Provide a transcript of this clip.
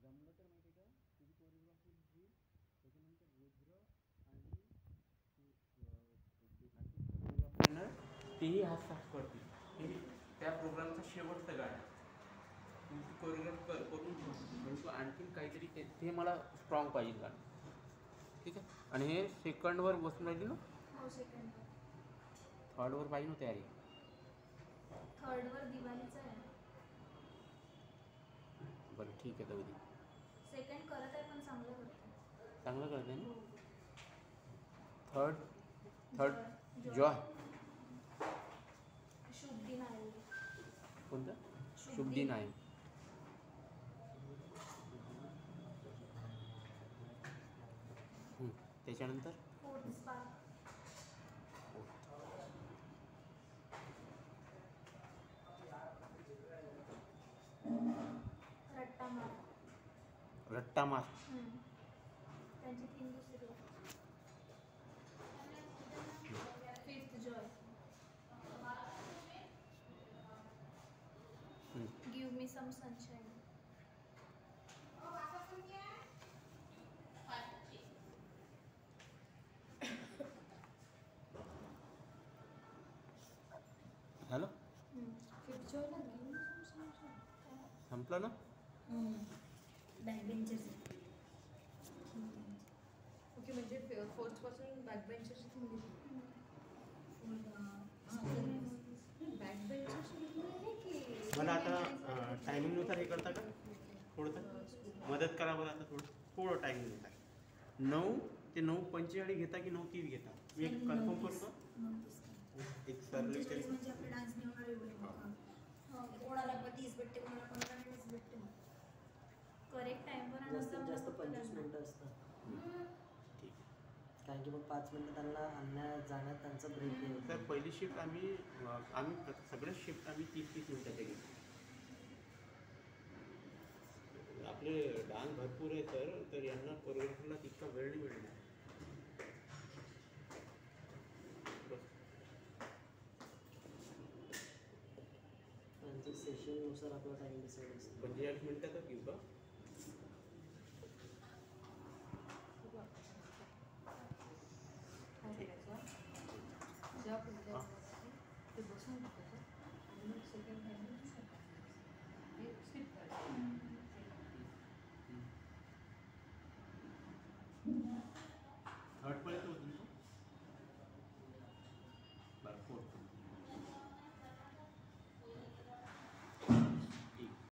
जमलं तर माहिती आहे का तुझी कोरिओग्राफी होईल त्याच्यानंतर रुद्र आणि तेही हात साफ करतील. हे त्या प्रोग्रामचा शेवटचं गाणं तू कोरिओग्राफ करून परंतु आणखीन काहीतरी ते मला स्ट्रॉंग पाहिजे गाणं. ठीक आहे. आणि हे सेकंडवर बसून राहिली ना. हो सेकंडवर. थर्डवर पाहिजे ना तयारी. थर्डवर दिवाळीचं आहे. बरं ठीक आहे जाऊ दे. सेकंड करत आहे पण चांगलं करते. चांगलं करते ना. हो. Third Joy. शुभ दिन आहे. कोणतं शुभ दिन आहे. त्याच्यानंतर फोर्थ स्पार्क. रट्टा मार. रट्टा मार. त्यांची 3 दुसरी. Fifth joy. Give me some sunshine. Hello fifth जॉयला गिव्ह मी सम सनशाईन संपलं ना. Back benchers. ओके म्हणजे फोर्थपासून बॅक बेंचर्स बॅक बेंचर्स मला आता टायमिंगनुसार हे करता का थोडंसं मदत करा बरं. आता थोडं टायमिंग घेता 9 ते 9:45 घेता की 9:30 घेता मी एक कन्फर्म करतो. एक सर म्हणजे आपले डान्स नाही होणार एवढे. कोणाला 30 भेटते कोणाला 15 मिनिट्स भेटते. करेक्ट टाईमवर जास्तीत जास्त 25 मिनटं असतं. ठीक आहे. कारण की मग 5 मिनटं त्यांना आणण्यात जाण्यात त्यांचा ब्रेक नाही होत. तर पहिली शिफ्ट आम्ही सगळ्याच शिफ्ट आम्ही 30-30 मिनटाच्या घेतो. आपले डान्स भरपूर आहे तर यांना कोरिओग्राफरला तितका वेळ नाही मिळणार. त्यांच्या सेशननुसार आपला टाईम डिसाईड असतो. 45 मिनटाचा घेऊ का.